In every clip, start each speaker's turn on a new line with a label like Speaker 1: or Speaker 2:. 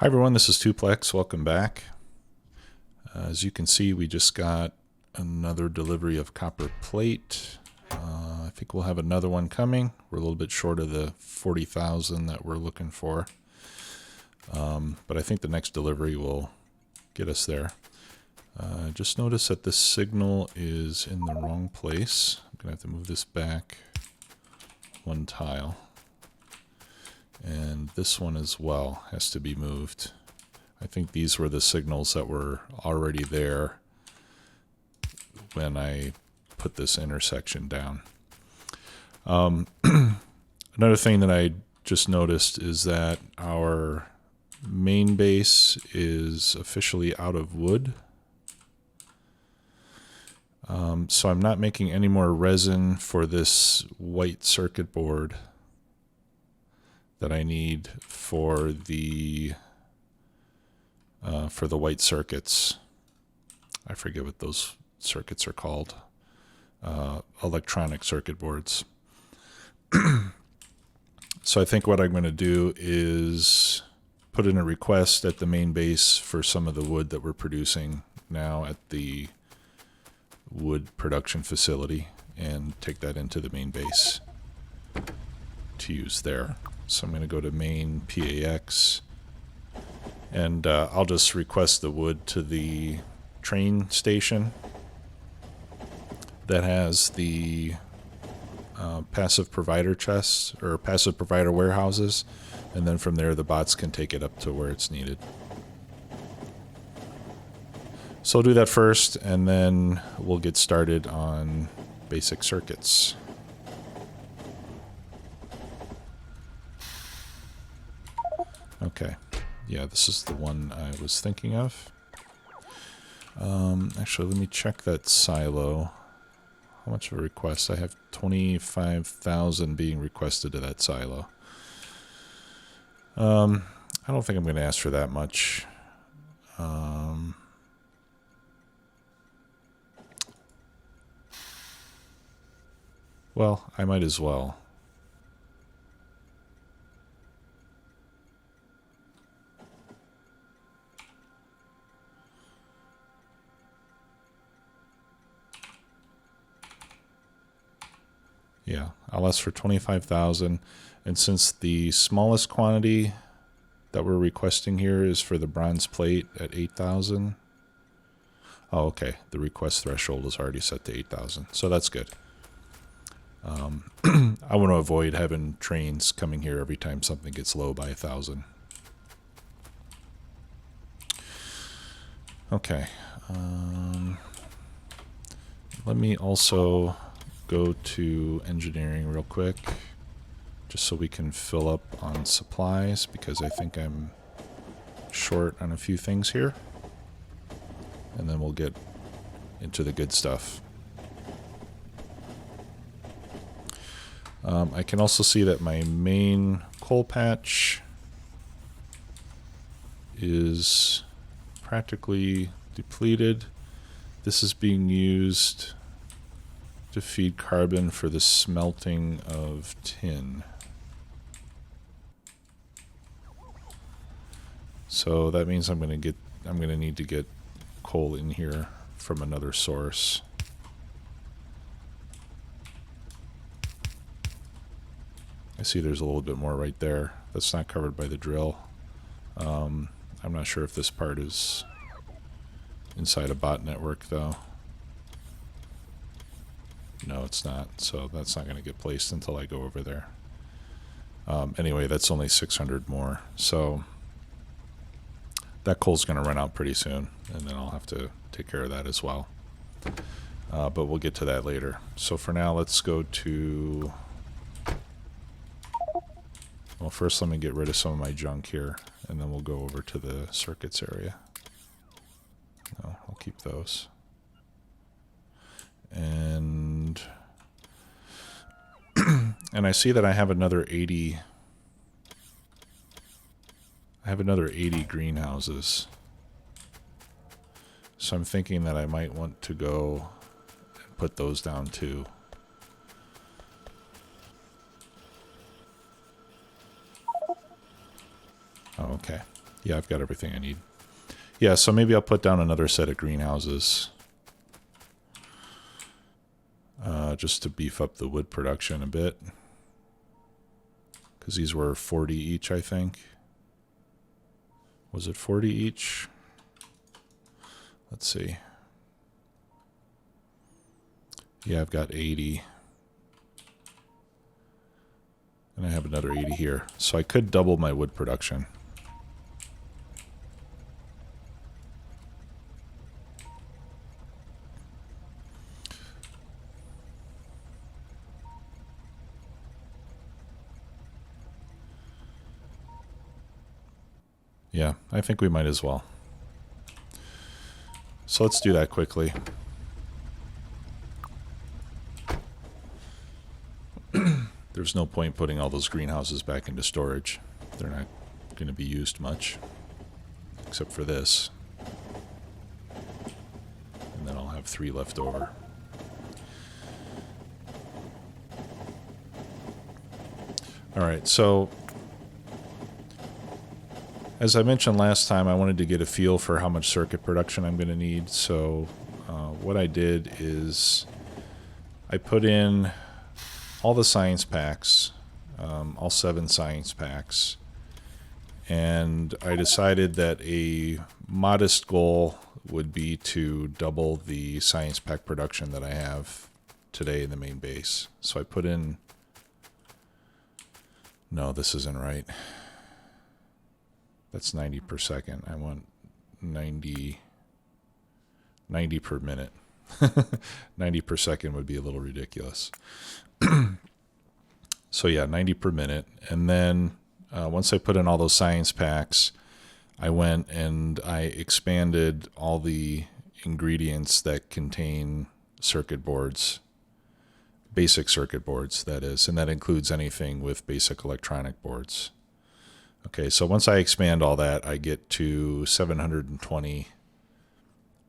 Speaker 1: Hi everyone, this is Tuplex. Welcome back. As you can see, we just got another delivery of copper plate. I think we'll have another one coming. We're a little bit short of the 40,000 that we're looking for. But I think the next delivery will get us there. Just notice that this signal is in the wrong place. I'm going to have to move this back one tile. And this one as well has to be moved. I think these were the signals that were already there when I put this intersection down. Another thing that I just noticed is that our main base is officially out of wood. So I'm not making any more resin for this white circuit board that I need for the white circuits. I forget what those circuits are called. Electronic circuit boards. So I think what I'm going to do is put in a request at the main base for some of the wood that we're producing now at the wood production facility and take that into the main base to use there. So I'm going to go to main PAX and I'll just request the wood to the train station that has the passive provider chests or passive provider warehouses, and then from there the bots can take it up to where it's needed. So I'll do that first and then we'll get started on basic circuits. Okay, yeah, this is the one I was thinking of. Actually, let me check that silo. How much of a request? I have 25,000 being requested to that silo. I don't think I'm going to ask for that much. Well, I might as well. Yeah, I'll ask for 25,000, and since the smallest quantity that we're requesting here is for the bronze plate at 8,000. Oh, okay, the request threshold is already set to 8,000, so that's good. I want to avoid having trains coming here every time something gets low by 1,000. Okay, let me also go to engineering real quick, just so we can fill up on supplies, because I think I'm short on a few things here. And then we'll get into the good stuff. I can also see that my main coal patch is practically depleted. This is being used to feed carbon for the smelting of tin. So that means I'm going to need to get coal in here from another source. I see there's a little bit more right there. That's not covered by the drill. I'm not sure if this part is inside a bot network though. No, it's not. So that's not going to get placed until I go over there. Anyway, that's only 600 more. So that coal's going to run out pretty soon, and then I'll have to take care of that as well. But we'll get to that later. So for now, let's go to... Well, first let me get rid of some of my junk here, and then we'll go over to the circuits area. No, I'll keep those. And and I see that I have another 80. I have another 80 greenhouses. So I'm thinking that I might want to go and put those down too. Oh, okay. Yeah, I've got everything I need. Yeah, so maybe I'll put down another set of greenhouses. Just to beef up the wood production a bit. Because these were 40 each, I think. Was it 40 each? Let's see. Yeah, I've got 80. And I have another 80 here. So I could double my wood production. Yeah, I think we might as well. So let's do that quickly. There's no point putting all those greenhouses back into storage. They're not going to be used much, except for this. And then I'll have 3 left over. Alright, so as I mentioned last time, I wanted to get a feel for how much circuit production I'm going to need. So what I did is I put in all the science packs, all 7 science packs, and I decided that a modest goal would be to double the science pack production that I have today in the main base. So I put in... No, this isn't right. That's 90 per second. I want 90 per minute. 90 per second would be a little ridiculous. So yeah, 90 per minute. And then once I put in all those science packs, I went and I expanded all the ingredients that contain circuit boards, basic circuit boards, that is, and that includes anything with basic electronic boards. Okay, so once I expand all that, I get to 720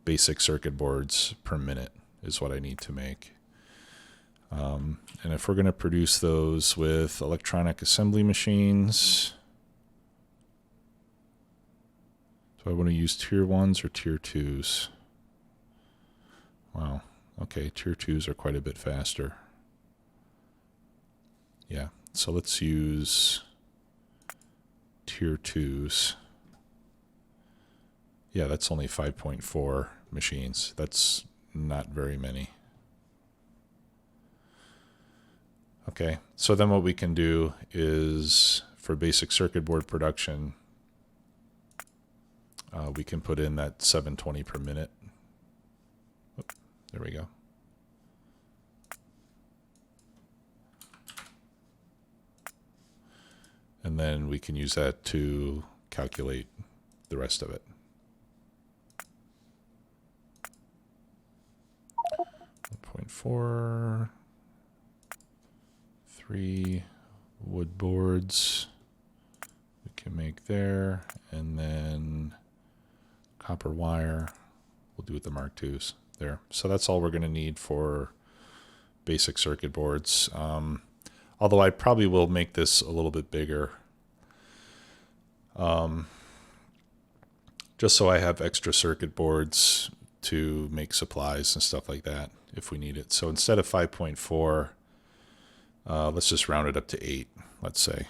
Speaker 1: basic circuit boards per minute is what I need to make. And if we're going to produce those with electronic assembly machines, do I want to use tier 1s or tier 2s? Wow, okay, tier 2s are quite a bit faster. Yeah, so let's use tier 2s. Yeah, that's only 5.4 machines. That's not very many. Okay, so then what we can do is for basic circuit board production, we can put in that 720 per minute. Oop, there we go. And then we can use that to calculate the rest of it. 1.4, 3 wood boards we can make there, and then copper wire we'll do with the Mark IIs there. So that's all we're going to need for basic circuit boards. Although I probably will make this a little bit bigger, just so I have extra circuit boards to make supplies and stuff like that if we need it. So instead of 5.4, let's just round it up to 8, let's say.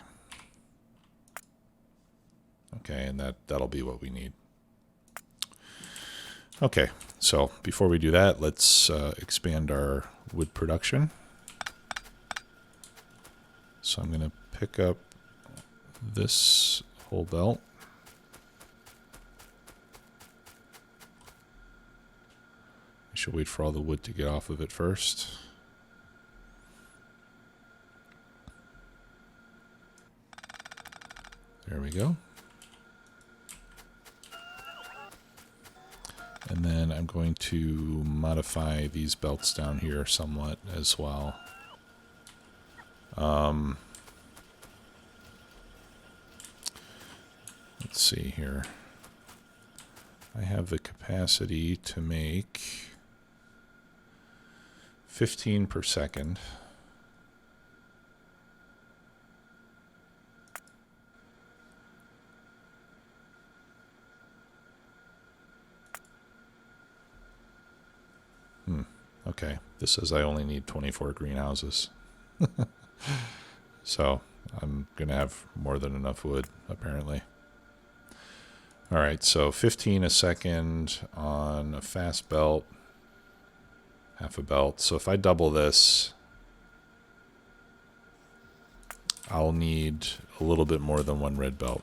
Speaker 1: Okay, and that'll be what we need. Okay, so before we do that, let's expand our wood production. So I'm going to pick up this whole belt. I should wait for all the wood to get off of it first. There we go. And then I'm going to modify these belts down here somewhat as well. Let's see here. I have the capacity to make 15 per second. Okay, this says I only need 24 greenhouses. So I'm going to have more than enough wood, apparently. All right, so 15 a second on a fast belt, half a belt. So if I double this, I'll need a little bit more than one red belt.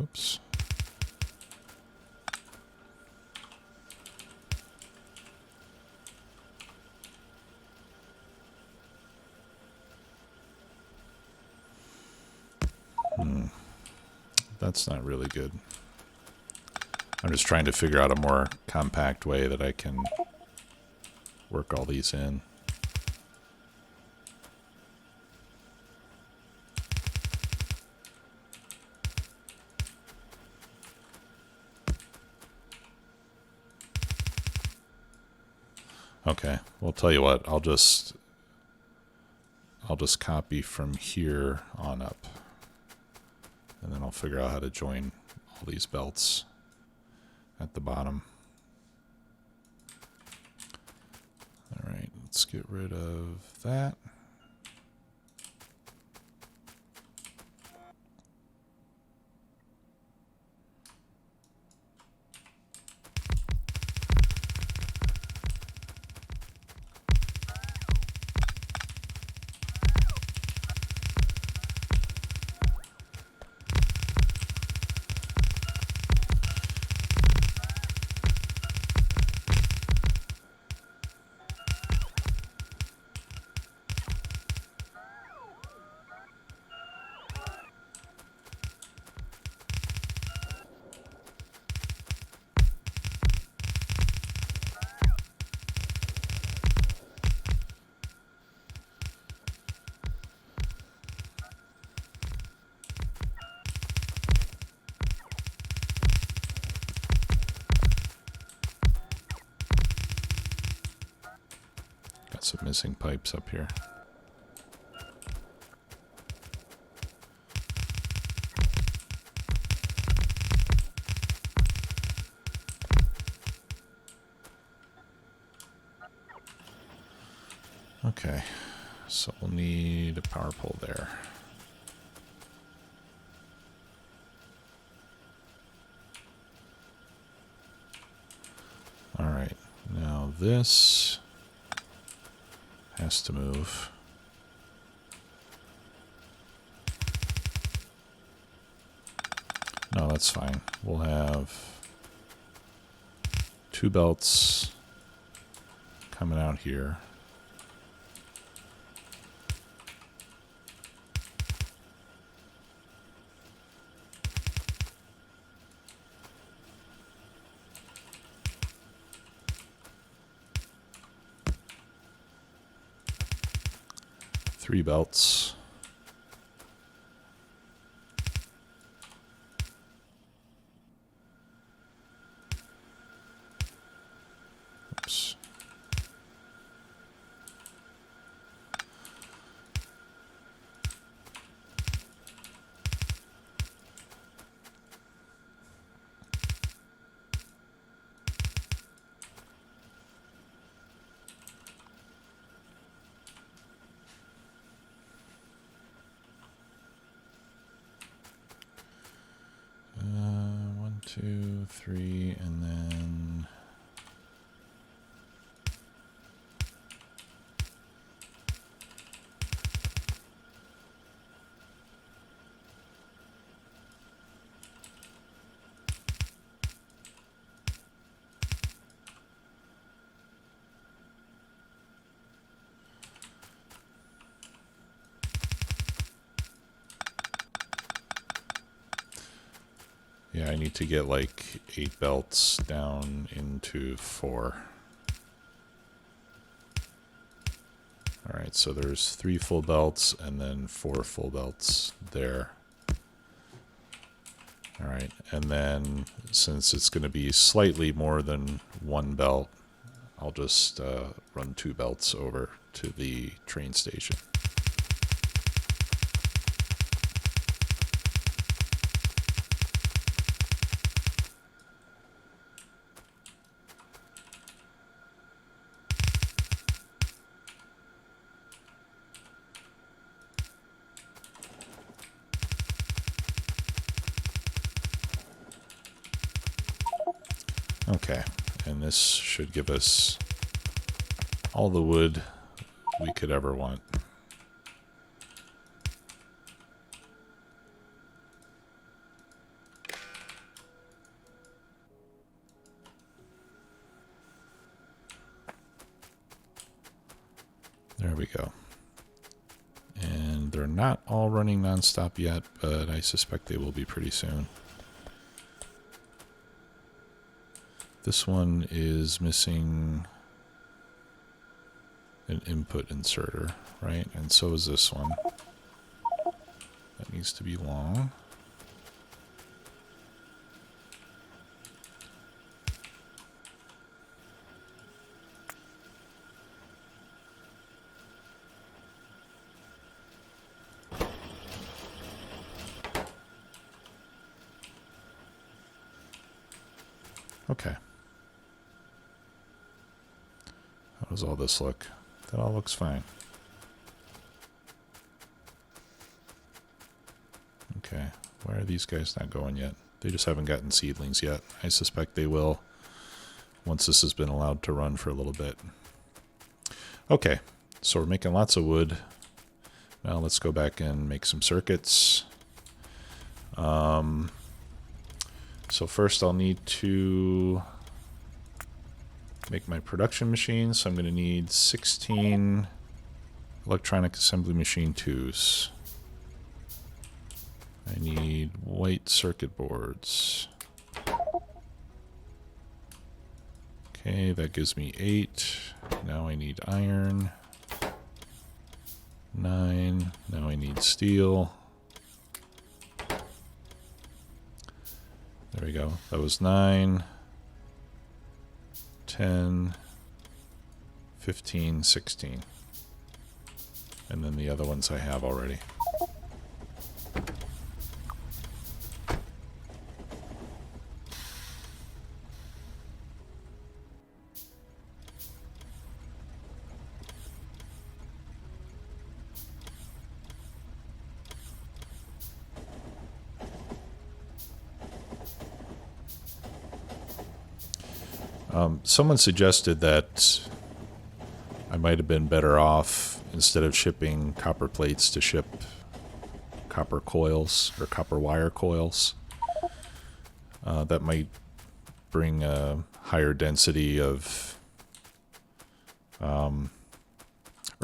Speaker 1: Oops. That's not really good. I'm just trying to figure out a more compact way that I can work all these in. Okay, well, tell you what, I'll just copy from here on up, and then I'll figure out how to join all these belts at the bottom. All right, let's get rid of that. Got some missing pipes up here. Okay, so we'll need a power pole there. All right, now this has to move. No, that's fine. We'll have 2 belts coming out here. Three belts. Oops. One, two, three, and then yeah, I need to get like 8 belts down into 4. All right, so there's 3 full belts and then 4 full belts there. All right, and then since it's going to be slightly more than one belt, I'll just run 2 belts over to the train station. Okay, and this should give us all the wood we could ever want. There we go. And they're not all running nonstop yet, but I suspect they will be pretty soon. This one is missing an input inserter, right? And so is this one. That needs to be long. Okay. How does all this look? That all looks fine. Okay. Why are these guys not going yet? They just haven't gotten seedlings yet. I suspect they will once this has been allowed to run for a little bit. Okay. So we're making lots of wood. Now let's go back and make some circuits. So first I'll need to make my production machine. So I'm going to need 16 electronic assembly machine 2s. I need white circuit boards. Okay, that gives me 8. Now I need iron. 9. Now I need steel. There we go. That was 9, 10, 15, 16. And then the other ones I have already. Someone suggested that I might have been better off, instead of shipping copper plates, to ship copper coils or copper wire coils. That might bring a higher density of, or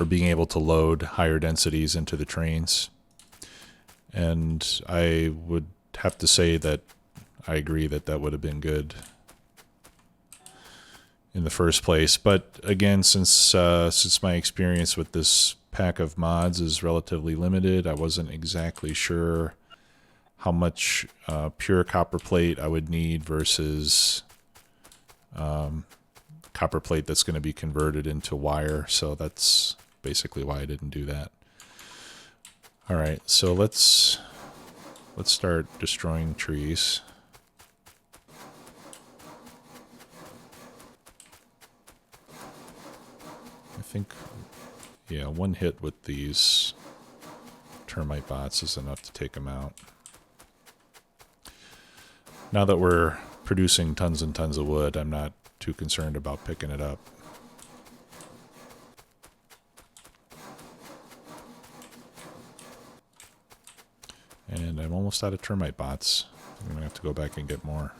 Speaker 1: being able to load higher densities into the trains. And I would have to say that I agree that that would have been good in the first place. But again, since my experience with this pack of mods is relatively limited, I wasn't exactly sure how much pure copper plate I would need versus copper plate that's going to be converted into wire. So that's basically why I didn't do that. All right, so let's start destroying trees. I think, yeah, one hit with these termite bots is enough to take them out. Now that we're producing tons and tons of wood, I'm not too concerned about picking it up. And I'm almost out of termite bots. I'm going to have to go back and get more.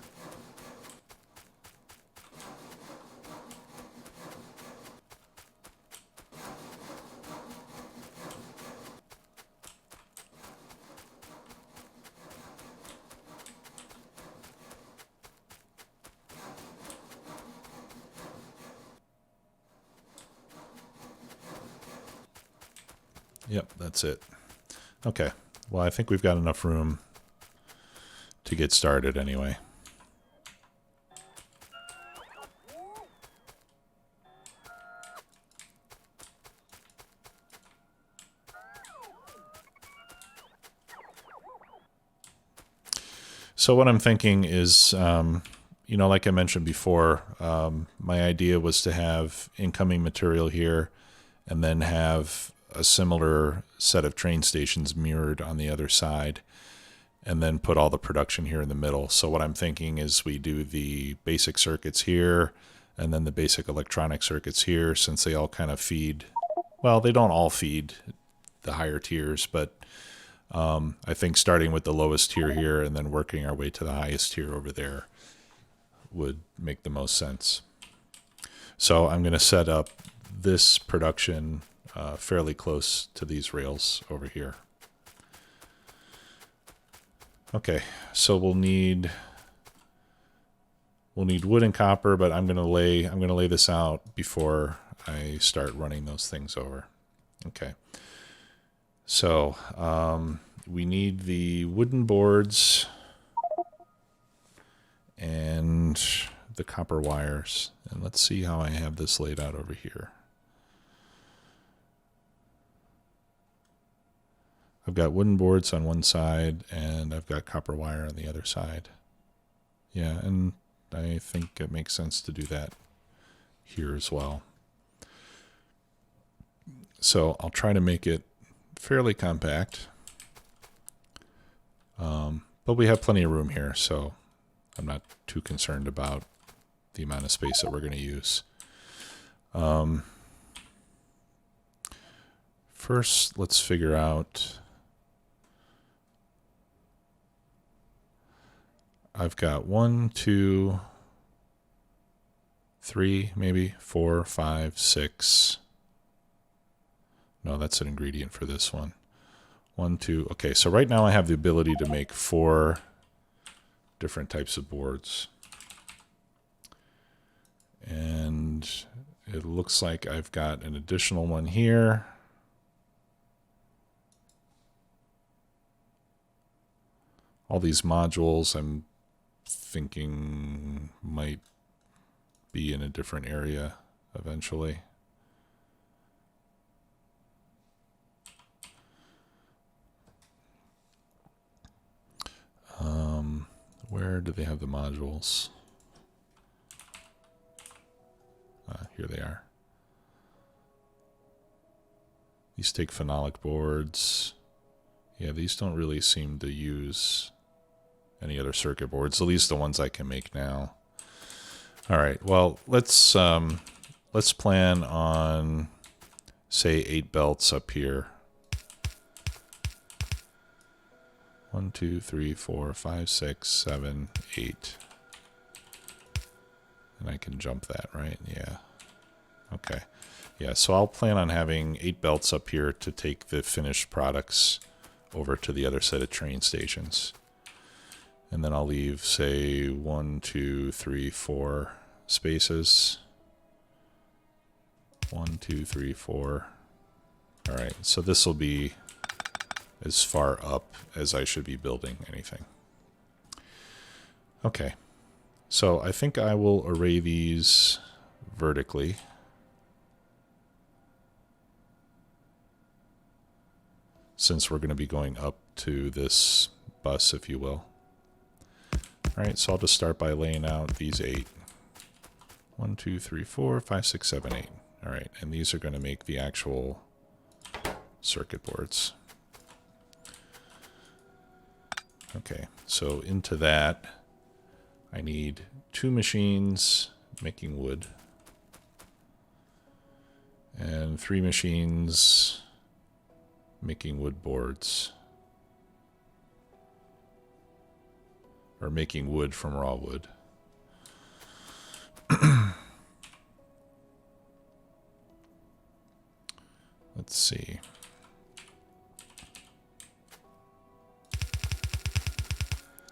Speaker 1: Yep, that's it. Okay, well, I think we've got enough room to get started anyway. So what I'm thinking is, you know, like I mentioned before, my idea was to have incoming material here and then have a similar set of train stations mirrored on the other side, and then put all the production here in the middle. So what I'm thinking is we do the basic circuits here and then the basic electronic circuits here, since they all kind of feed, well, they don't all feed the higher tiers, but I think starting with the lowest tier here and then working our way to the highest tier over there would make the most sense. So I'm going to set up this production fairly close to these rails over here. Okay, so we'll need wood and copper, but I'm going to lay this out before I start running those things over. Okay. So we need the wooden boards and the copper wires. And let's see how I have this laid out over here. I've got wooden boards on one side and I've got copper wire on the other side. Yeah, and I think it makes sense to do that here as well. So I'll try to make it fairly compact, but we have plenty of room here, so I'm not too concerned about the amount of space that we're going to use. First, let's figure out, I've got 1, 2, 3, maybe 4, 5, 6. No, that's an ingredient for this one. 1, 2. Okay, so right now I have the ability to make 4 different types of boards. And it looks like I've got an additional one here. All these modules I'm thinking might be in a different area eventually. Where do they have the modules? Here they are. These take phenolic boards. Yeah, these don't really seem to use any other circuit boards, at least the ones I can make now. All right, well, let's plan on, say, 8 belts up here. 1, 2, 3, 4, 5, 6, 7, 8. And I can jump that, right? Yeah. Okay. Yeah, so I'll plan on having 8 belts up here to take the finished products over to the other set of train stations. And then I'll leave, say, 1, 2, 3, 4 spaces. 1, 2, 3, 4. All right, so this will be as far up as I should be building anything. Okay, so I think I will array these vertically. Since we're going to be going up to this bus, if you will. All right, so I'll just start by laying out these 8. 1, 2, 3, 4, 5, 6, 7, 8. All right, and these are going to make the actual circuit boards. Okay, so into that, I need 2 machines making wood and 3 machines making wood boards, or making wood from raw wood. Let's see.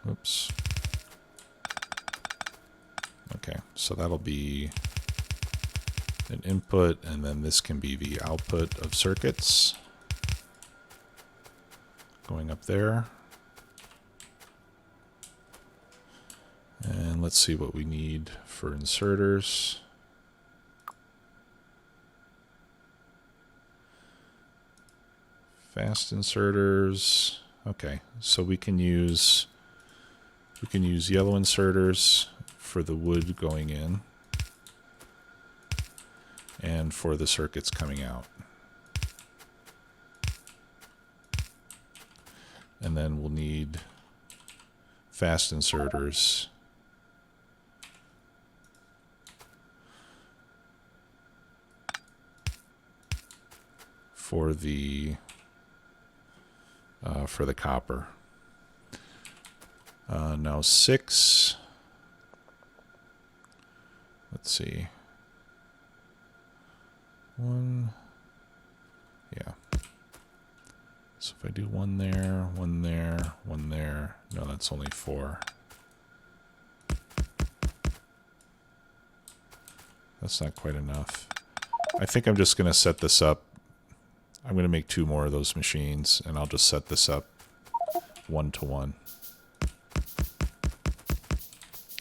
Speaker 1: Oops. Okay, so that'll be an input, and then this can be the output of circuits going up there. let's see what we need for inserters. Fast inserters. Okay, so we can use yellow inserters for the wood going in and for the circuits coming out. And then we'll need fast inserters for the copper. Now 6. Let's see. 1. Yeah. So if I do 1 there, 1 there, 1 there. No, that's only 4. That's not quite enough. I think I'm just going to set this up. I'm going to make 2 more of those machines, and I'll just set this up 1 to 1.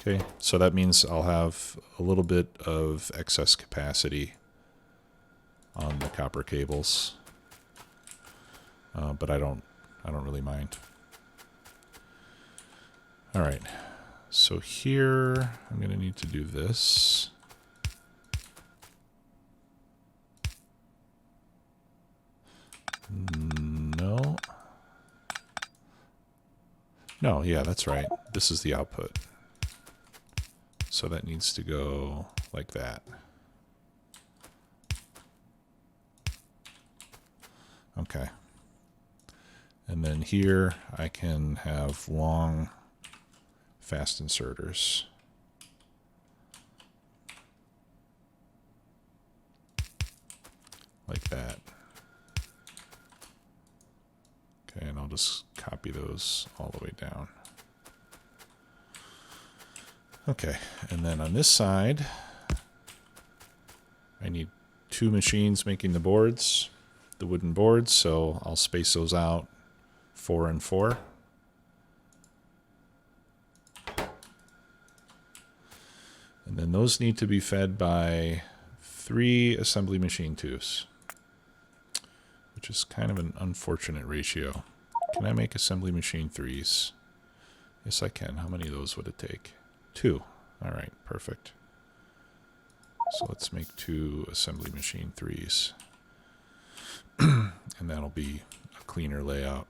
Speaker 1: Okay, so that means I'll have a little bit of excess capacity on the copper cables, but I don't really mind. All right, so here I'm going to need to do this. No, yeah, that's right. This is the output. So that needs to go like that. Okay. And then here I can have long fast inserters. Like that. Okay, and I'll just copy those all the way down. Okay, and then on this side, I need 2 machines making the boards, the wooden boards, so I'll space those out 4 and 4. And then those need to be fed by 3 assembly machine 2s, which is kind of an unfortunate ratio. Can I make assembly machine 3s? Yes, I can. How many of those would it take? 2. All right, perfect. So let's make 2 assembly machine 3s. And that'll be a cleaner layout.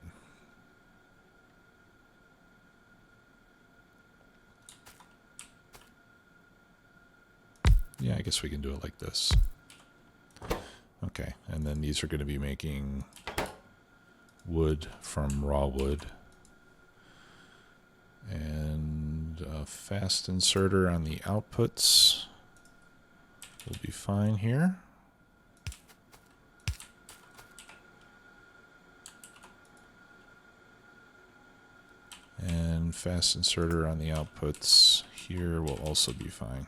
Speaker 1: Yeah, I guess we can do it like this. Okay, and then these are going to be making wood from raw wood. And a fast inserter on the outputs will be fine here. And fast inserter on the outputs here will also be fine.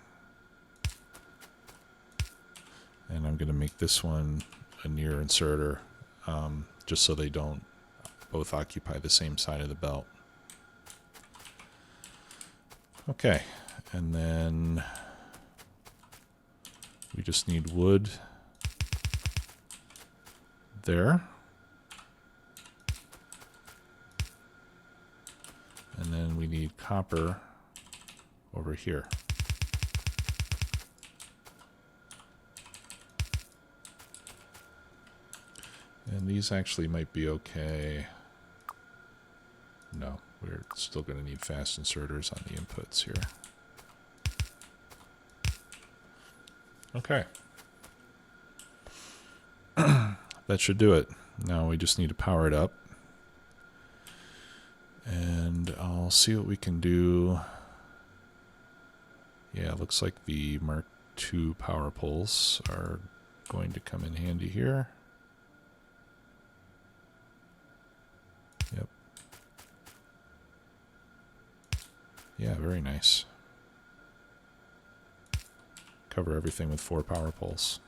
Speaker 1: And I'm going to make this one a near inserter, just so they don't both occupy the same side of the belt. Okay, and then we just need wood there. And then we need copper over here. And these actually might be okay. No, we're still going to need fast inserters on the inputs here. Okay. That should do it. Now we just need to power it up. And I'll see what we can do. Yeah, it looks like the Mark II power poles are going to come in handy here. Yep. Yeah, very nice. Cover everything with 4 power poles.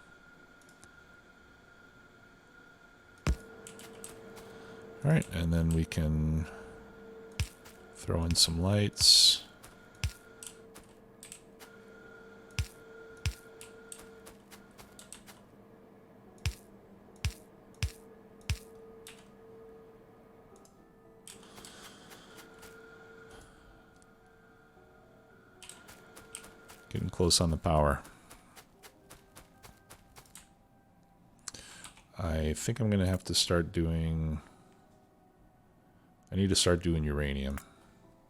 Speaker 1: All right, and then we can throw in some lights. Getting close on the power. I think I'm going to have to start doing... I need to start doing uranium.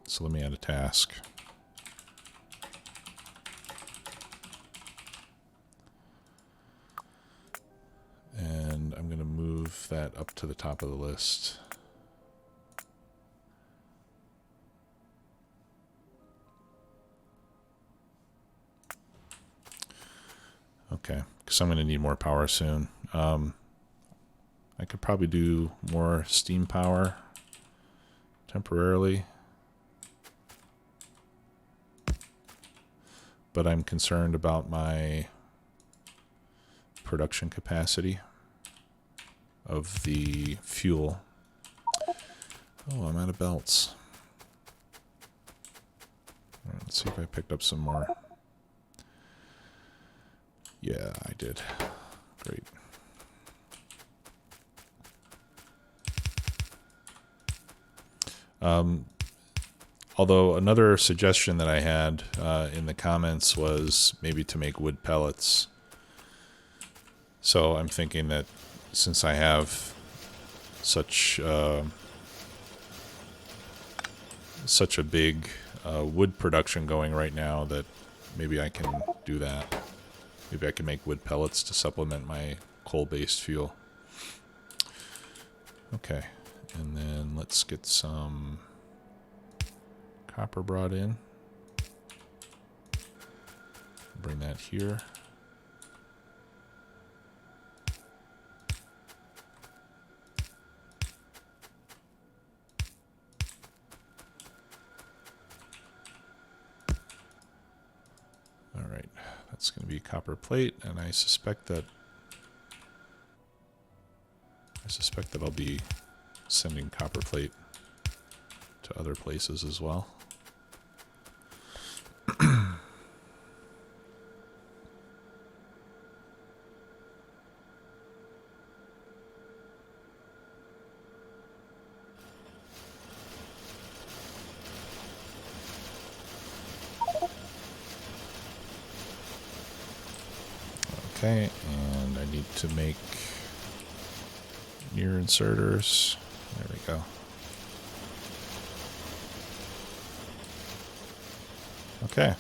Speaker 1: So let me add a task. And I'm going to move that up to the top of the list. Okay, because I'm going to need more power soon. I could probably do more steam power temporarily, but I'm concerned about my production capacity of the fuel. Oh, I'm out of belts. All right, let's see if I picked up some more. Yeah, I did. Great. Although another suggestion that I had in the comments was maybe to make wood pellets. So I'm thinking that since I have such such a big wood production going right now, that maybe I can do that. Maybe I can make wood pellets to supplement my coal-based fuel. Okay, and then let's get some copper brought in. Bring that here. All right, that's going to be copper plate, and I suspect that I'll be sending copper plate to other places as well. Okay, and I need to make near inserters. There we go. Okay.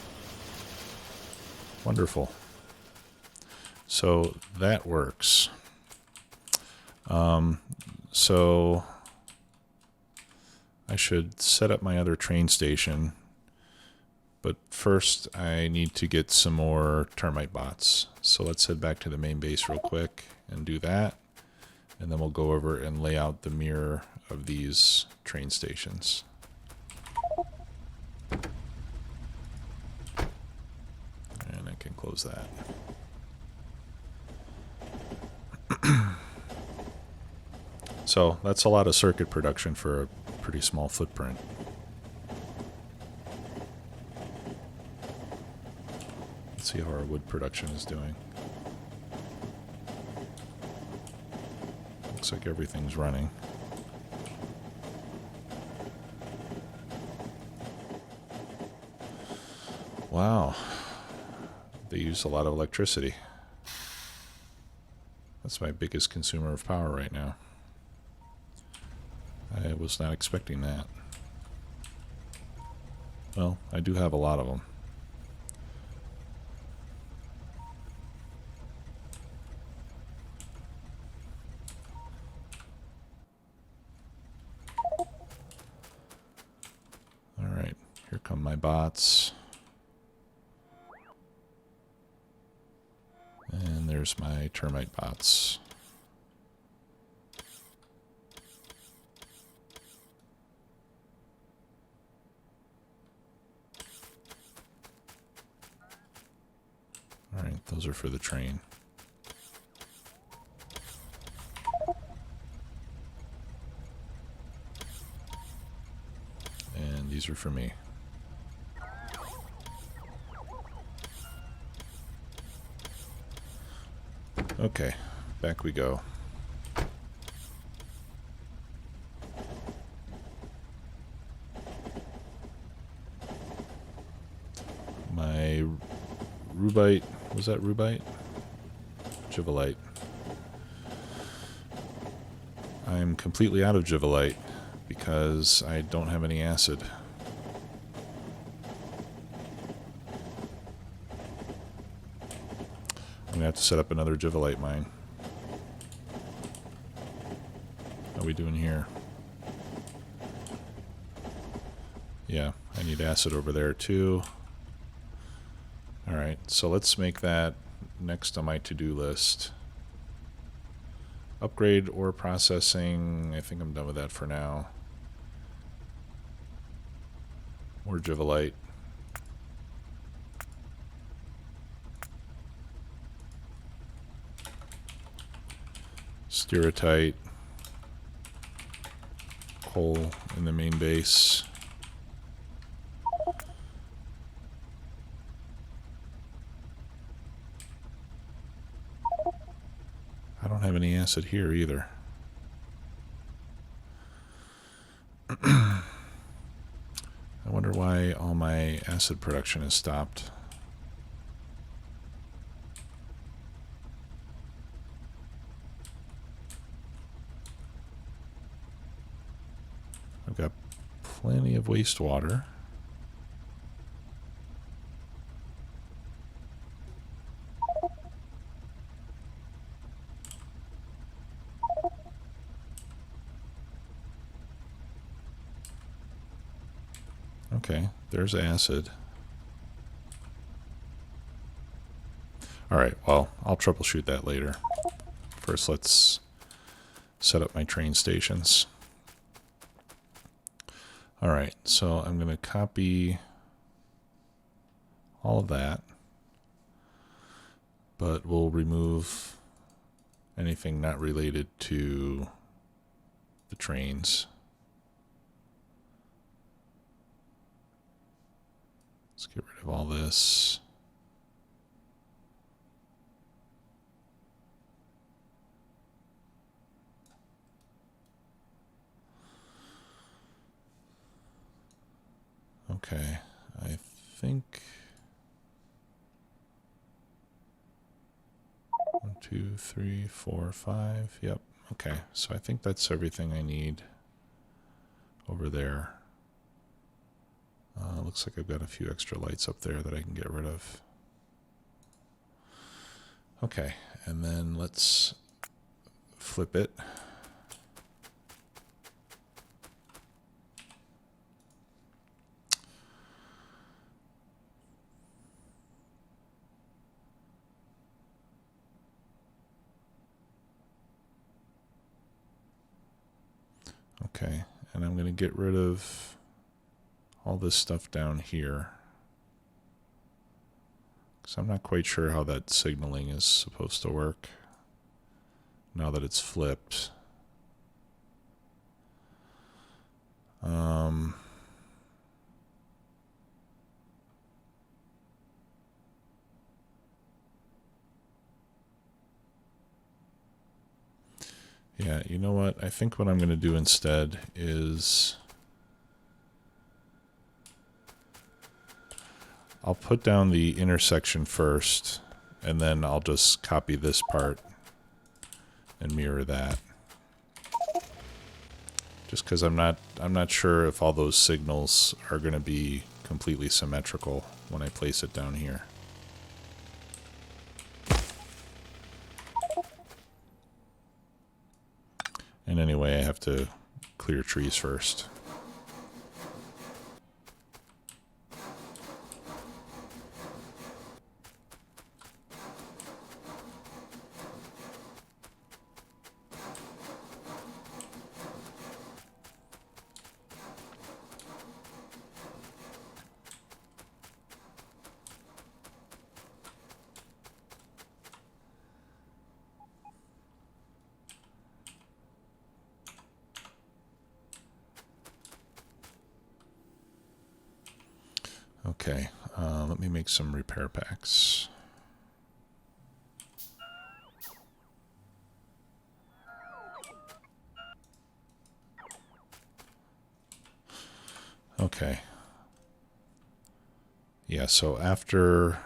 Speaker 1: Wonderful. So that works. So I should set up my other train station. But first, I need to get some more termite bots. So let's head back to the main base real quick and do that. And then we'll go over and lay out the mirror of these train stations. And I can close that. So that's a lot of circuit production for a pretty small footprint. Let's see how our wood production is doing. Looks like everything's running. Wow. They use a lot of electricity. That's my biggest consumer of power right now. I was not expecting that. Well, I do have a lot of them. Alright, here come my bots. And there's my termite bots. Alright, those are for the train. And these are for me. Okay, back we go. My Rubite. Was that Rubite? Jivolite. I'm completely out of Jivolite because I don't have any acid. I'm going to have to set up another Jivolite mine. How are we doing here? Yeah, I need acid over there too. Alright, so let's make that next on my to-do list. Upgrade ore processing. I think I'm done with that for now. More Jivolite. Stereotyte. Coal in the main base. I don't have any acid here either. I wonder why all my acid production is stopped. I've got plenty of wastewater. Okay, there's acid. Alright, well, I'll troubleshoot that later. First, let's set up my train stations. Alright, so I'm going to copy all of that, but we'll remove anything not related to the trains. Let's get rid of all this. Okay, I think 1, 2, 3, 4, 5. Yep. Okay, so I think that's everything I need over there. Looks like I've got a few extra lights up there that I can get rid of. Okay, and then let's flip it. Okay, and I'm going to get rid of all this stuff down here, because I'm not quite sure how that signaling is supposed to work now that it's flipped. Yeah, you know what? I think what I'm going to do instead is I'll put down the intersection first, and then I'll just copy this part and mirror that. Just because I'm not sure if all those signals are going to be completely symmetrical when I place it down here. And anyway, I have to clear trees first. Okay, let me make some repair packs. Okay. Yeah, so after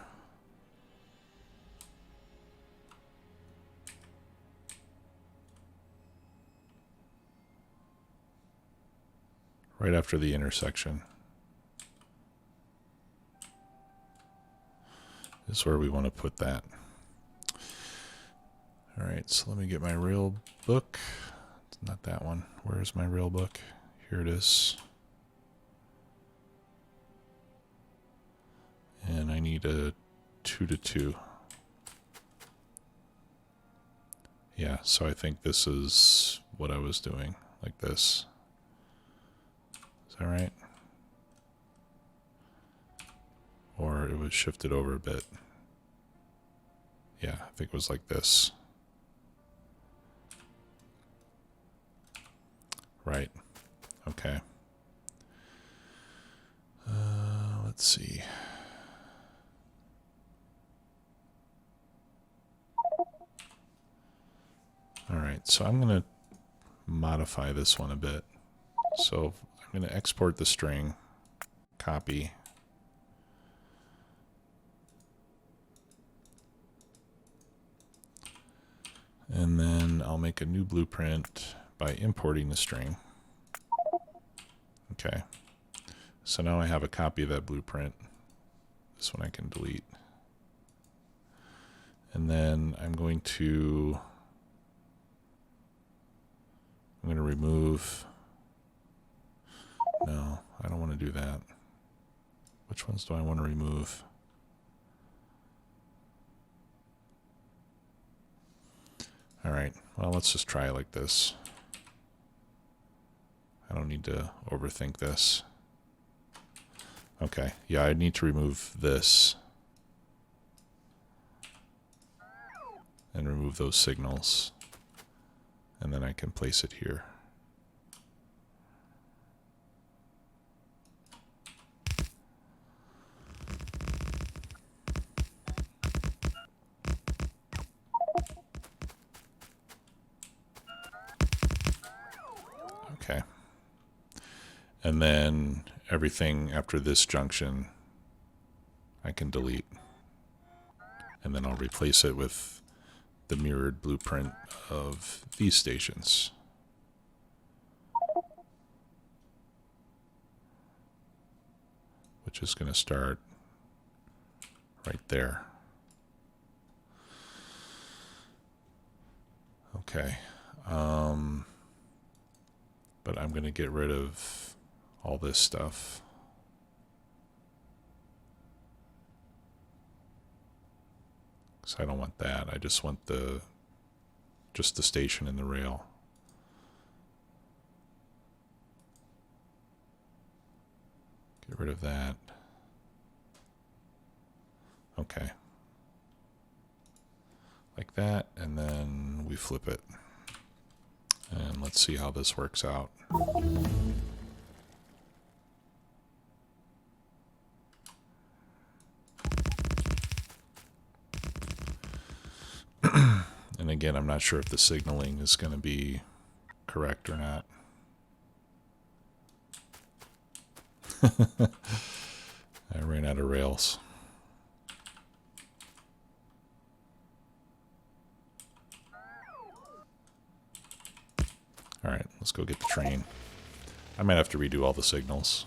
Speaker 1: right after the intersection is where we want to put that. All right, so let me get my rail book. It's not that one. Where's my rail book? Here it is. And I need a 2 to 2. Yeah, so I think this is what I was doing, like this. Is that right? Or it was shifted over a bit. Yeah, I think it was like this. Right. Okay. Let's see. All right, so I'm going to modify this one a bit. So I'm going to export the string, copy. And then I'll make a new blueprint by importing the string. Okay. So now I have a copy of that blueprint. This one I can delete. And then I'm going to remove. No, I don't want to do that. Which ones do I want to remove? All right, well, let's just try it like this. I don't need to overthink this. Okay, yeah, I need to remove this and remove those signals. And then I can place it here. Okay. And then everything after this junction I can delete. And then I'll replace it with the mirrored blueprint of these stations. Which is going to start right there. Okay. But I'm going to get rid of all this stuff. Because I don't want that. I just want just the station and the rail. Get rid of that. Okay. Like that, and then we flip it. And let's see how this works out. And again, I'm not sure if the signaling is going to be correct or not. I ran out of rails. All right, let's go get the train. I might have to redo all the signals.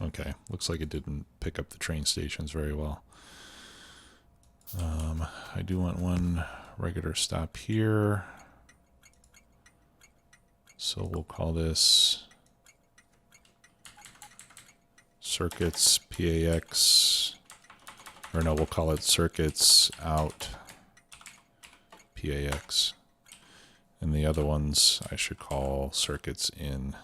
Speaker 1: Okay, looks like it didn't pick up the train stations very well. I do want one regular stop here. So we'll call this circuits PAX, or no, we'll call it circuits out PAX. And the other ones I should call circuits in.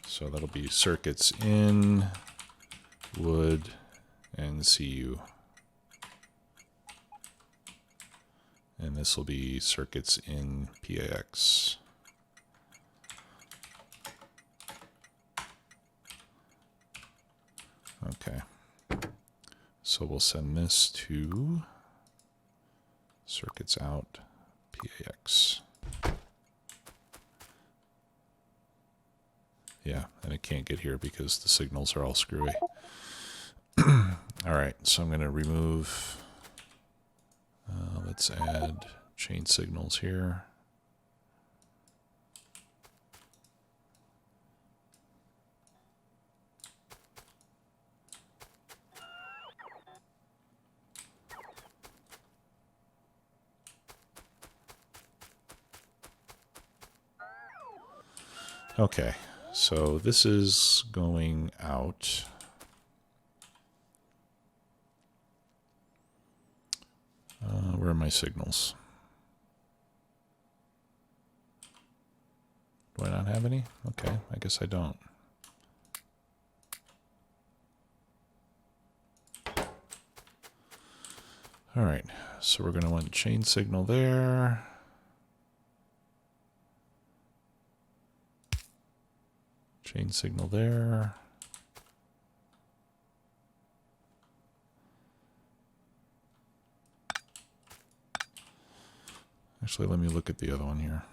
Speaker 1: So that'll be circuits in wood and CU. And this will be circuits in PAX. Okay. So we'll send this to circuits out PAX. Yeah, and it can't get here because the signals are all screwy. All right, so I'm going to remove, let's add chain signals here. Okay, so this is going out. Where are my signals? Do I not have any? Okay, I guess I don't. All right, so we're going to want chain signal there. Chain signal there. Actually, let me look at the other one here.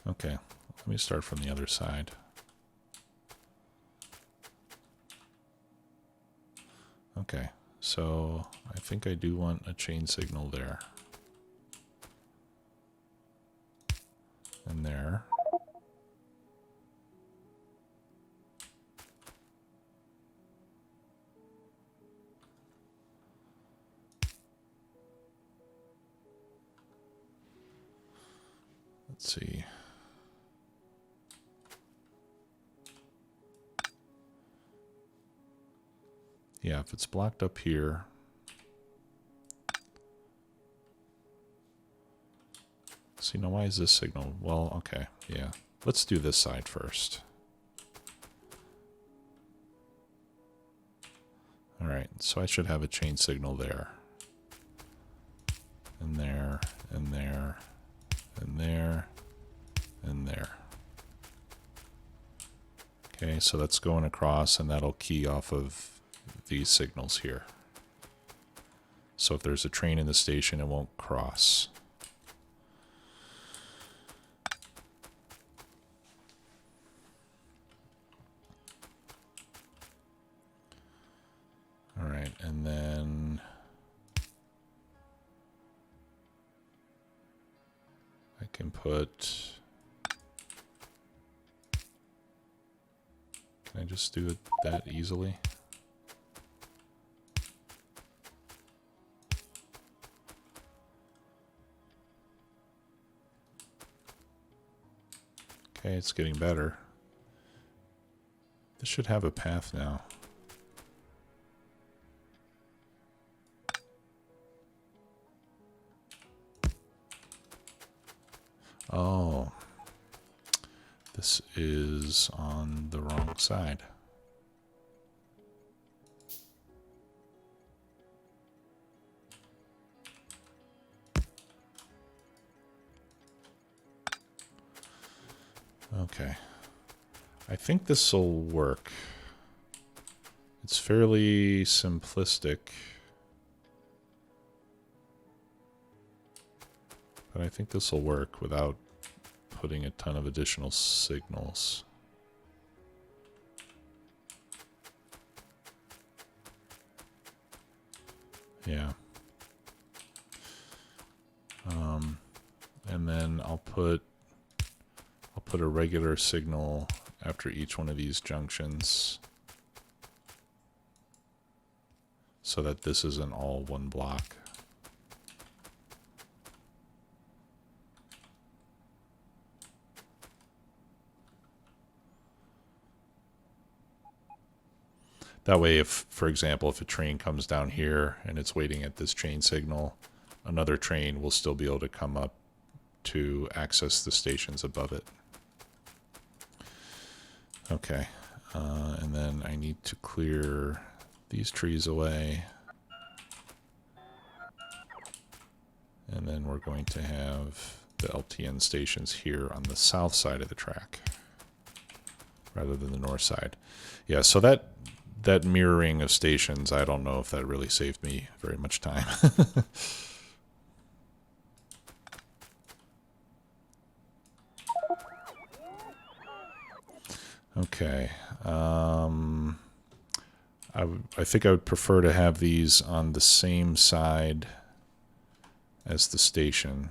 Speaker 1: Okay, let me start from the other side. Okay, so I think I do want a chain signal there. And there. Let's see. Yeah, if it's blocked up here, see, now why is this signal? Well, okay, yeah. Let's do this side first. All right, so I should have a chain signal there. And there, and there, and there, and there. Okay, so that's going across, and that'll key off of these signals here. So if there's a train in the station, it won't cross. All right, and then I can put, can I just do it that easily? Okay, it's getting better. This should have a path now. Oh, this is on the wrong side. Okay, I think this will work. It's fairly simplistic, but I think this will work without putting a ton of additional signals. Yeah. And then I'll put put a regular signal after each one of these junctions so that this isn't all one block. That way, if, for example, if a train comes down here and it's waiting at this chain signal, another train will still be able to come up to access the stations above it. Okay, and then I need to clear these trees away. And then we're going to have the LTN stations here on the south side of the track rather than the north side. Yeah, so that mirroring of stations, I don't know if that really saved me very much time. Okay. I think I would prefer to have these on the same side as the station.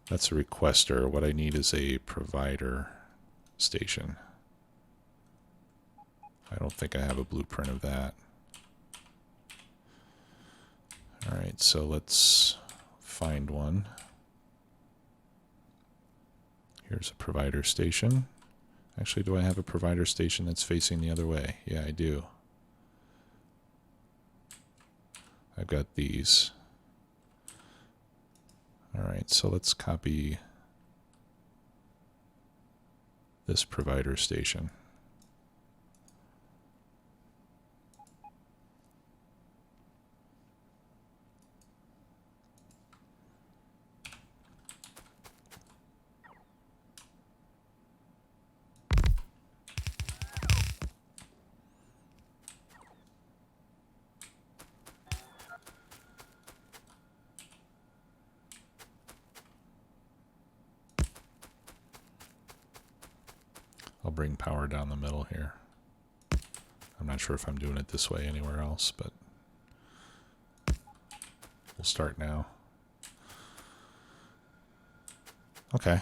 Speaker 1: That's a requester. What I need is a provider station. I don't think I have a blueprint of that. All right, so let's find one. Here's a provider station. Actually, do I have a provider station that's facing the other way? Yeah, I do. I've got these. All right, so let's copy this provider station. I'll bring power down the middle here. I'm not sure if I'm doing it this way anywhere else, but we'll start now. Okay.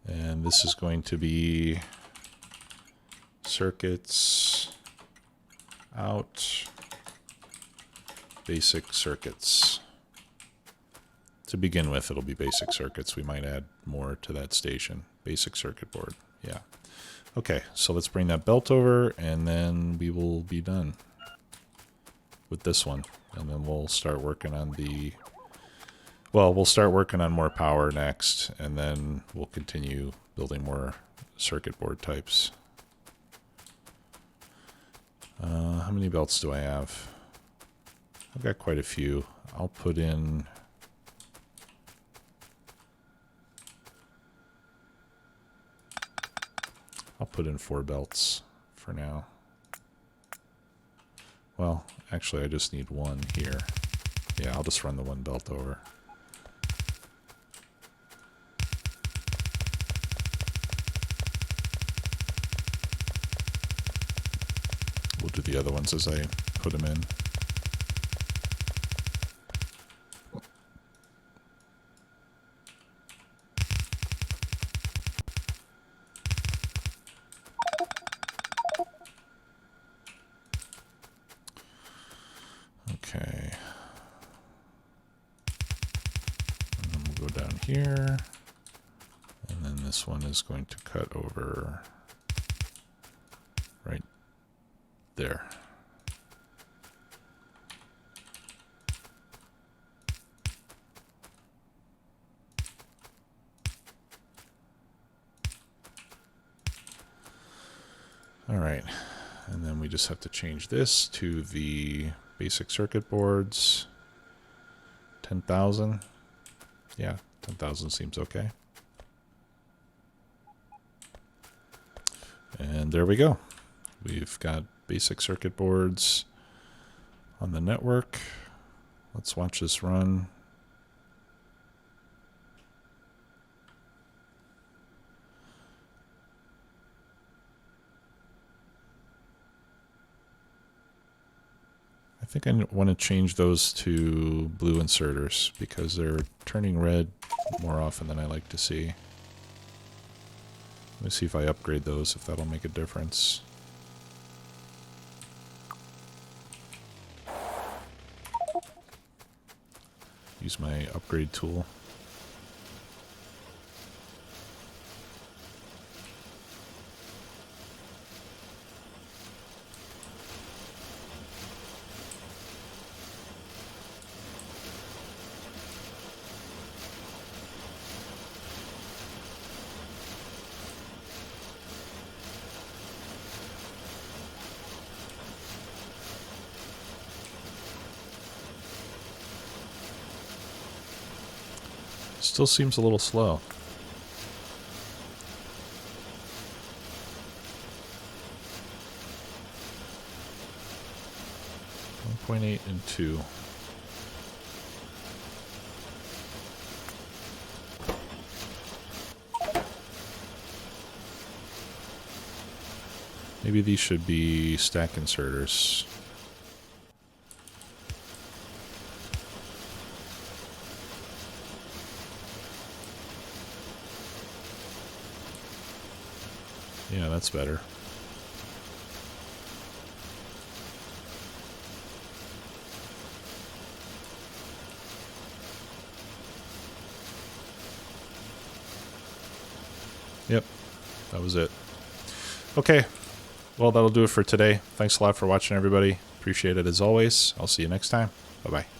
Speaker 1: And this is going to be circuits out, basic circuits. To begin with, it'll be basic circuits. We might add more to that station. Basic circuit board. Yeah. Okay, so let's bring that belt over, and then we will be done with this one. And then we'll start working on the... Well, we'll start working on more power next, and then we'll continue building more circuit board types. How many belts do I have? I've got quite a few. I'll put in... I'll put in 4 belts for now. Well, actually I just need one here. Yeah, I'll just run the one belt over. We'll do the other ones as I put them in. Okay. And then we'll go down here. And then this one is going to cut over right there. All right, and then we just have to change this to the basic circuit boards. 10,000. Yeah, 10,000 seems okay. And there we go. We've got basic circuit boards on the network. Let's watch this run. I think I want to change those to blue inserters because they're turning red more often than I like to see. Let me see if I upgrade those, if that'll make a difference. Use my upgrade tool. Still seems a little slow. 1.8 and 2. Maybe these should be stack inserters. Yeah, that's better. Yep, that was it. Okay, well, that'll do it for today. Thanks a lot for watching, everybody. Appreciate it as always. I'll see you next time. Bye-bye.